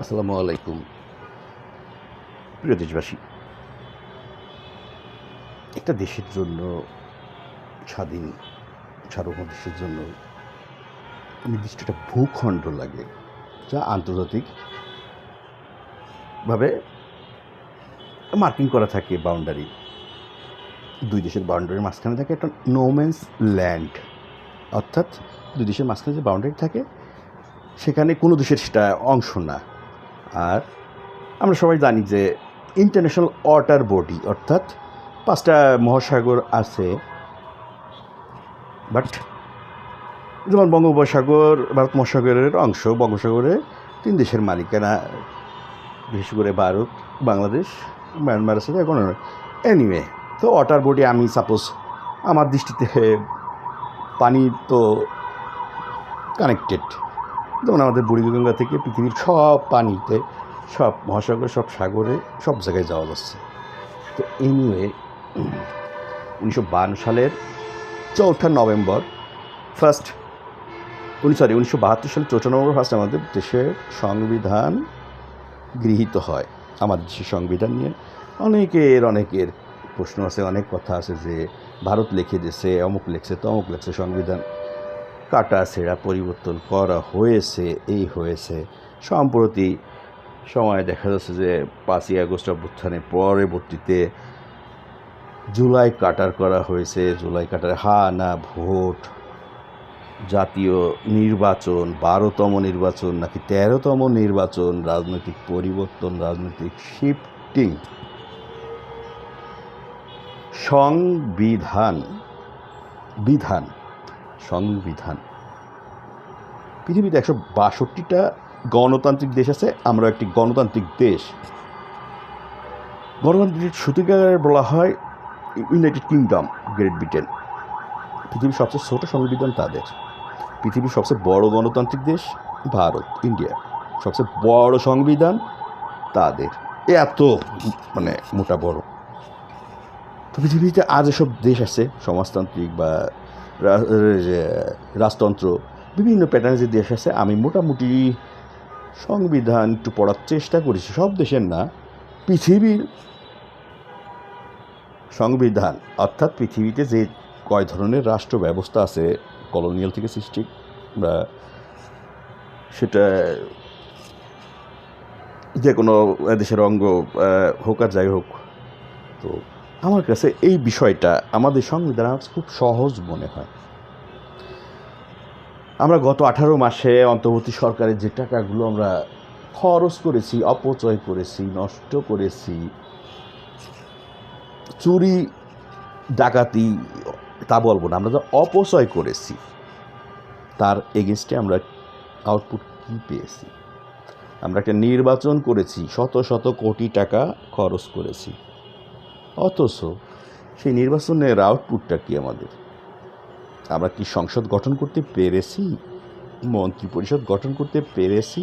আসসালামু আলাইকুম। প্রিয় দেশবাসী, একটা দেশের জন্য, স্বাধীন সার্বভৌম দেশের জন্য নির্দিষ্ট একটা ভূখণ্ড লাগে, যা আন্তর্জাতিকভাবে মার্কিং করা থাকে। বাউন্ডারি, দুই দেশের বাউন্ডারির মাঝখানে থাকে একটা নোম্যান্স ল্যান্ড, অর্থাৎ দুই দেশের মাঝখানে যে বাউন্ডারি থাকে সেখানে কোনো দেশের সেটা অংশ না। আর আমরা সবাই জানি যে ইন্টারন্যাশনাল ওয়াটার বডি, অর্থাৎ 5টা মহাসাগর আছে, বাট যেমন বঙ্গোপসাগর ভারত মহাসাগরের অংশ, বঙ্গোপসাগরে 3 দেশের মালিকানা, বিশেষ করে ভারত, বাংলাদেশ, মায়ানমারের সাথে এখন এনিওয়ে। তো ওয়াটার বডি, আমি সাপোজ আমার দৃষ্টিতে পানি তো কানেক্টেড, যেমন আমাদের বুড়িগঙ্গা থেকে পৃথিবীর সব পানিতে, সব মহাসাগরে, সব সাগরে, সব জায়গায় যাওয়া যাচ্ছে। তো এনিওয়ে 1952 সালের 4 নভেম্বর 1972 সালের 4 নভেম্বর ফার্স্ট আমাদের দেশের সংবিধান গৃহীত হয়। আমাদের দেশের সংবিধান নিয়ে অনেকের প্রশ্ন আছে, অনেক কথা আছে যে ভারত লিখে দিয়েছে, অমুক লিখছে, তমুক লিখছে, সংবিধান কাটা ছেঁড়া পরিবর্তন করা হয়েছে, এই হয়েছে। সম্প্রতি সময়ে দেখা যাচ্ছে যে 5ই আগস্ট অভ্যুত্থানের পরবর্তীতে জুলাই কাটার করা হয়েছে। জুলাই কাটার হা না ভোট, জাতীয় নির্বাচন, 12তম নির্বাচন নাকি 13তম নির্বাচন, রাজনৈতিক পরিবর্তন, রাজনৈতিক শিফটিং, সংবিধান। পৃথিবীতে 162টা গণতান্ত্রিক দেশ আছে, আমরা একটি গণতান্ত্রিক দেশ। গণতান্ত্রিক সূতিকাগারে বলা হয় ইউনাইটেড কিংডম, গ্রেট ব্রিটেন। পৃথিবীর সবচেয়ে ছোট সংবিধান তাদের। পৃথিবীর সবচেয়ে বড় গণতান্ত্রিক দেশ ভারত, ইন্ডিয়া, সবচেয়ে বড় সংবিধান তাদের, এত মোটা বড়। তো পৃথিবীতে আজ এসব দেশ আছে সমাজতান্ত্রিক বা রাজতন্ত্র, বিভিন্ন প্যাটার্নের যে দেশ আছে, আমি মোটামুটি সংবিধান একটু পড়ার চেষ্টা করেছি, সব দেশের না, পৃথিবীর সংবিধান, অর্থাৎ পৃথিবীতে যে কয় ধরনের রাষ্ট্র ব্যবস্থা আছে কলোনিয়াল থেকে সৃষ্টি, বা সেটা যে কোনো দেশের অঙ্গ হোক আর যাই হোক। তো আমার কাছে এই বিষয়টা, আমাদের সংবিধান আমার খুব সহজ মনে হয়। আমরা গত 18 মাসে অন্তর্বর্তী সরকারের যে টাকাগুলো আমরা খরচ করেছি, অপচয় করেছি, নষ্ট করেছি, চুরি ডাকাতি তা বলবো না, আমরা যা অপচয় করেছি তার এগেনস্টে আমরা আউটপুট কী পেয়েছি? আমরা একটা নির্বাচন করেছি, শত শত কোটি টাকা খরচ করেছি, অথচ সেই নির্বাচনের আউটপুটটা কি আমাদের? আমরা কি সংসদ গঠন করতে পেরেছি? মন্ত্রী পরিষদ গঠন করতে পেরেছি?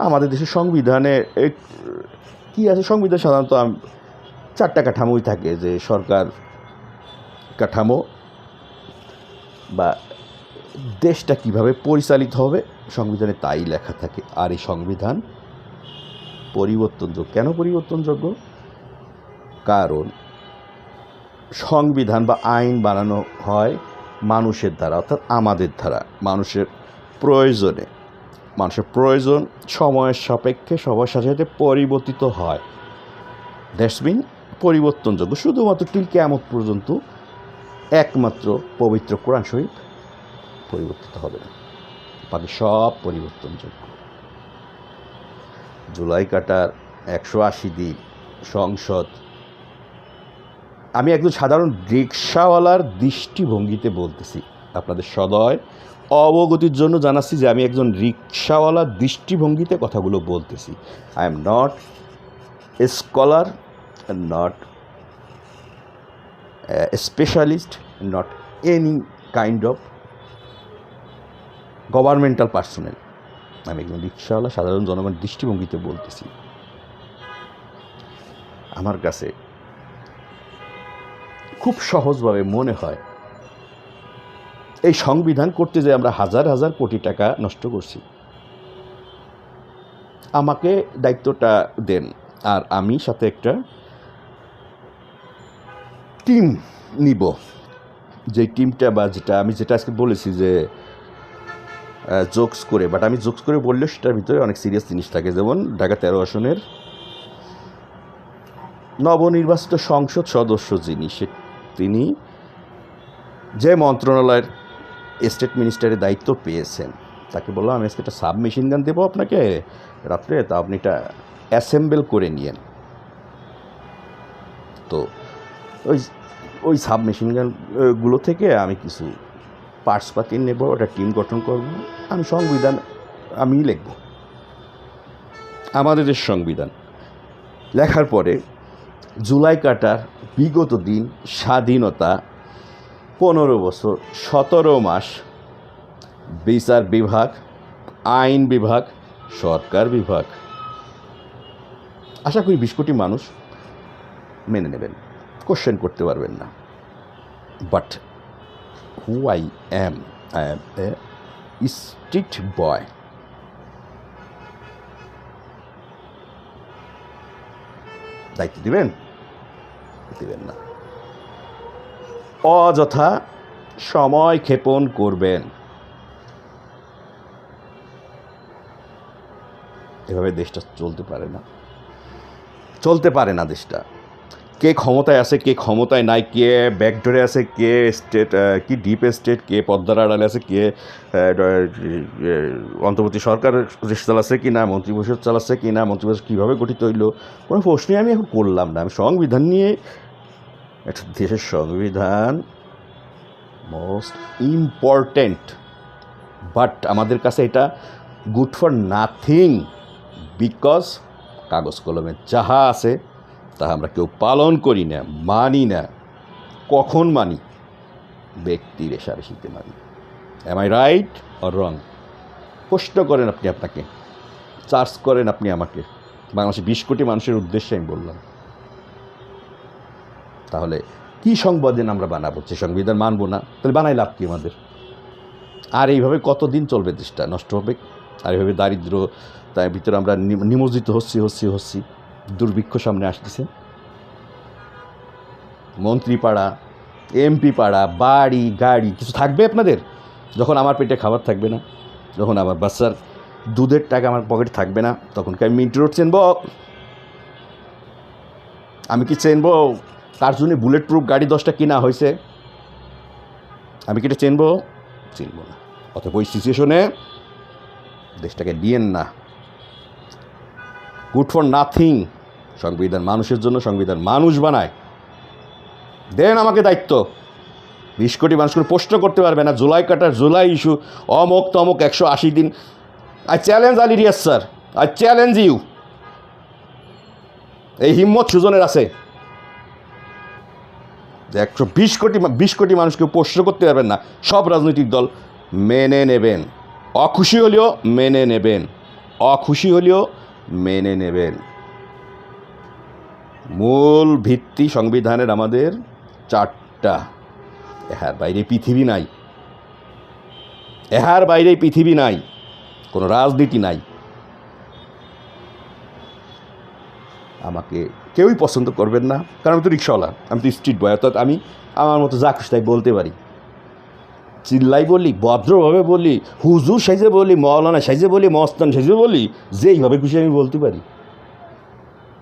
আমাদের দেশের সংবিধানে কি আছে? সংবিধান সাধারণত 4টা কাঠামোই থাকে, যে সরকার কাঠামো বা দেশটা কিভাবে পরিচালিত হবে, সংবিধানে তাই লেখা থাকে। আর এই সংবিধান পরিবর্তনযোগ্য। কেন পরিবর্তনযোগ্য? কারণ সংবিধান বা আইন বানানো হয় মানুষের দ্বারা, অর্থাৎ আমাদের দ্বারা, মানুষের প্রয়োজন সময়ের সাপেক্ষে সবার সাথে সাথে পরিবর্তিত হয়। দ্যাটস মিন পরিবর্তনযোগ্য, শুধুমাত্র টিল কিয়ামত পর্যন্ত একমাত্র পবিত্র কোরআন শরীফ পরিবর্তিত হবে না, বাকি সব পরিবর্তনযোগ্য। জুলাই কাটার 180 দিন সংসদ, আমি একজন সাধারণ রিক্সাওয়ালার দৃষ্টিভঙ্গিতে বলতেছি, আপনাদের সদয় অবগতির জন্য জানাচ্ছি যে আমি একজন রিক্সাওয়ালার দৃষ্টিভঙ্গিতে কথাগুলো বলতেছি। I am not a scholar, not a specialist, not any kind of governmental personnel. আমি একজন রিক্সাওয়ালা সাধারণ জনগণের দৃষ্টিভঙ্গিতে বলতেছি। আমার কাছে খুব সহজভাবে মনে হয় এই সংবিধান করতে যে আমরা হাজার হাজার কোটি টাকা নষ্ট করছি। আমাকে দায়িত্বটা দেন, আর আমি সাথে একটা টিম নিব, যে টিমটা বা যেটা আজকে বলেছি যে জোকস করে, বাট আমি জোকস করে বললেও সেটার ভিতরে অনেক সিরিয়াস জিনিস থাকে। যেমন ঢাকা 13 আসনের নবনির্বাচিত সংসদ সদস্য যিনি, তিনি যে মন্ত্রণালয়ের স্টেট মিনিস্টারের দায়িত্ব পেয়েছেন, তাকে বললাম আমি আজকে একটা সাবমেশিন গান দেবো আপনাকে রাত্রে, তা আপনি এটা অ্যাসেম্বল করে নিয়েন। তো ওই সাবমেশিন গানগুলো থেকে আমি কিছু পার্টসপাতি নেব, একটা টিম গঠন করব, আমি সংবিধান আমি লিখব, আমাদের দেশের সংবিধান লেখার পরে জুলাই কাটার বিগত দিন, স্বাধীনতা 15 বছর, 17 মাস, বিচার বিভাগ, আইন বিভাগ, সরকার বিভাগ, আশা করি 20 কোটি মানুষ মেনে নেবেন, কোশ্চেন করতে পারবেন না। But who I am a street boy. দায়িত্ব দিবেন না, অযথা সময় ক্ষেপণ করবেন, এভাবে দেশটা চলতে পারে না দেশটা। কে ক্ষমতায় আছে, কে ক্ষমতায় নাই, কে ব্যাকডোরে আছে, কে স্টেট কি ডিপ স্টেট, কে পদ্মার আড়ালে আছে, কে অন্তর্বর্তী সরকার দেশ চালাচ্ছে কি না, মন্ত্রিপরিষদ চালাচ্ছে কি না, মন্ত্রিপরিষদ কীভাবে গঠিত হইল, কোনো প্রশ্নই আমি এখন করলাম না। আমি সংবিধান নিয়ে, একটা দেশের সংবিধান মোস্ট ইম্পর্ট্যান্ট, বাট আমাদের কাছে এটা গুড ফর নাথিং, বিকজ কাগজ কলমে যাহা আছে তাহা আমরা কেউ পালন করি না, মানি না। কখন মানি? ব্যক্তি রেষারেষিতে মানি। Am I right or wrong? প্রশ্ন করেন আপনি আপনাকে, চার্জ করেন আপনি আমাকে। বাংলাদেশে 20 কোটি মানুষের উদ্দেশ্যে আমি বললাম। তাহলে কী সংবিধান আমরা বানাবো? যে সংবিধান মানবো না, তাহলে বানাই লাভ কি আমাদের? আর এইভাবে কতদিন চলবে? দেশটা নষ্ট হবে। আর এইভাবে দারিদ্র, তার ভিতরে আমরা নিমজ্জিত হচ্ছি। দুর্ভিক্ষ সামনে আসতেছে। মন্ত্রী পাড়া, এমপি পাড়া, বাড়ি গাড়ি কিছু থাকবে আপনাদের যখন আমার পেটে খাবার থাকবে না, যখন আমার বাচ্চার দুধের টাকা আমার পকেটে থাকবে না, তখন কি আমি মিন্ট রোড চিনব? আমি কি চিনব তার জন্য বুলেট প্রুফ গাড়ি 10টা কিনা হয়েছে? আমি কি এটা চিনব না। অথবা ওই সিচুয়েশনে দেশটাকে দিয়েন না। Good for nothing. সংবিধান মানুষের জন্য, সংবিধান মানুষ বানায়। দেন আমাকে দায়িত্ব। 20 কোটি মানুষ করে প্রশ্ন করতে পারবে না। জুলাই কাটার, জুলাই ইস্যু, অমক তমক 180 দিন। I challenge Ali Riaz sir, I challenge you. এই হিম্মত সুজনের আছে যে 120 কোটি মানুষকে প্রশ্ন করতে পারবেন না। সব রাজনৈতিক দল মেনে নেবেন, অখুশি হলেও মেনে নেবেন। মূল ভিত্তি সংবিধানের আমাদের 4টা। এহার বাইরে পৃথিবী নাই, কোনো রাজনীতি নাই। আমাকে কেউই পছন্দ করবেন না, কারণ আমি তো রিক্সাওয়ালা, আমি তো স্ট্রিট বয়, অর্থাৎ আমি আমার মতো যা খুশি তাই বলতে পারি। চিল্লাই বলি, ভদ্রভাবে বলি, হুজুর সাইজে বলি, মৌলানা সাইজে বলি, মস্তান সাইজে বলি, যেইভাবে খুশি আমি বলতে পারি।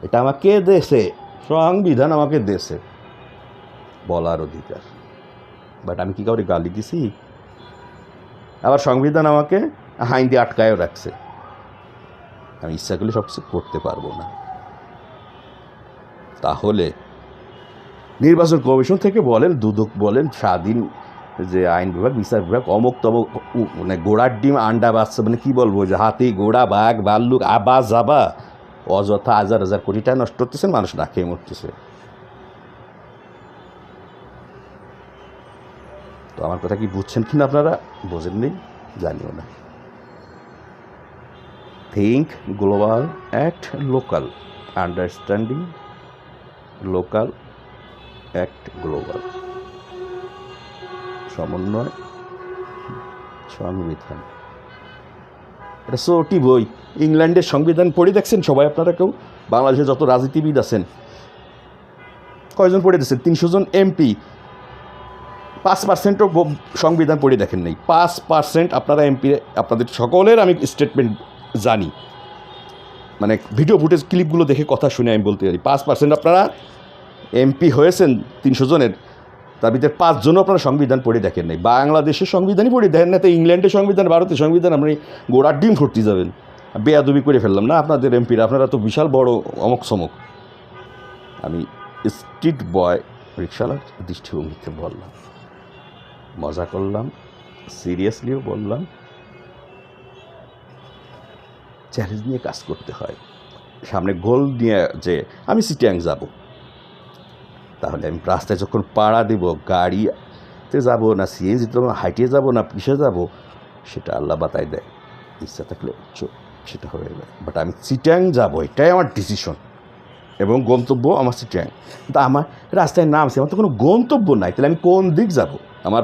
এটা আমাকে দেশে, সংবিধান আমাকে দেশে বলার অধিকার। বাট আমি কি কাউরে গালি দিছি? আবার সংবিধান আমাকে আইন দিয়ে আটকায়ও রাখছে। আমি ইচ্ছা করলে সব কিছু করতে পারবো না। তাহলে নির্বাচন কমিশন থেকে বলেন, দুদক বলেন, স্বাধীন যে আইন বিভাগ, বিচার বিভাগ, অমুক তমক, মানে গোড়ার ডিম আন্ডা বাচ্চা, মানে কী বলবো, যে হাতি ঘোড়া বাঘ ভাল্লুক আবা যাবা, অযথা হাজার কোটি টাকা নষ্ট করতেছেন, মানুষ না খেয়ে মরতেছে। তো আমার কথা কি বুঝছেন কিনা আপনারা? বোঝেননি, জানিও না। Think global, act local, understanding local, act global. সমন্বয়, সংবিধান। এটা সোটি বই। ইংল্যান্ডের সংবিধান পড়ে দেখছেন সবাই আপনারা? কেউ বাংলাদেশে যত রাজনীতিবিদ আছেন কয়জন পড়ে দেখছেন? 300 জন এমপি 5%ও সংবিধান পড়ে দেখেন নাই। 5% আপনারা এমপি, আপনাদের সকলের আমি স্টেটমেন্ট জানি, মানে ভিডিও ফুটেজ ক্লিপগুলো দেখে কথা শুনে আমি বলতে পারি 5% আপনারা এমপি হয়েছেন 300 জনের, তার ভিতরে 5 জনও আপনারা সংবিধান পড়ে দেখেন নাই। বাংলাদেশের সংবিধানই পড়ে দেখেন না, তো ইংল্যান্ডের সংবিধান, ভারতের সংবিধান আপনি গোড়ার ডিম ফুটতে যাবেন। বেয়াদবি করে ফেললাম না আপনাদের এমপিরা? আপনারা তো বিশাল বড় অমক সমক। আমি স্ট্রিট বয় রিক্সাওয়ালার দৃষ্টিভঙ্গিতে বললাম, মজা করলাম, সিরিয়াসলিও বললাম। চ্যালেঞ্জ নিয়ে কাজ করতে হয়, সামনে গোল নিয়ে যে আমি চিটাগাং যাব, তাহলে আমি রাস্তায় যখন পাড়া দেব, গাড়িতে যাব না সিএনজিতে হাইটে যাব না পিসে যাব, সেটা আল্লাহ বাতায় দেয়। ইচ্ছা থাকলে সেটা হয়ে যায়। বাট আমি চিটাগাং যাব, এটাই আমার ডিসিশন, এবং গন্তব্য আমার চিটাগাং। কিন্তু আমার রাস্তায় নামছে, আমার তো কোনো গন্তব্য নাই, তাহলে আমি কোন দিক যাব? আমার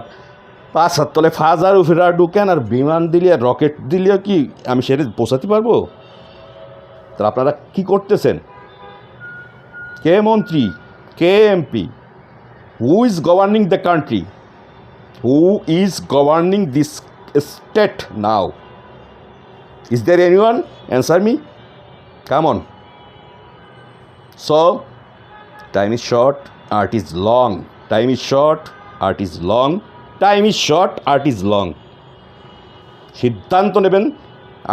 5 হাত তলে ফাজার উফেরা ঢুকেন আর বিমান দিলে আর রকেট দিলেও কি আমি সেটা পৌঁছাতে পারবো? তাহলে আপনারা কী করতেছেন? কে মন্ত্রী, কে MP? Who is governing the country? Who is governing this state now? Is there anyone? Answer me, come on. So time is short, art is long. Time is short, art is long. Time is short, art is long. সিদ্ধান্ত নেবেন।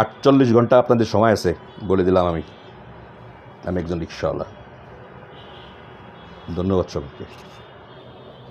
48 ঘন্টা আপনাদের সময় আছে, বলে দিলাম আমি একজন রিক্সাওয়ালা। ধন্যবাদ সবাইকে।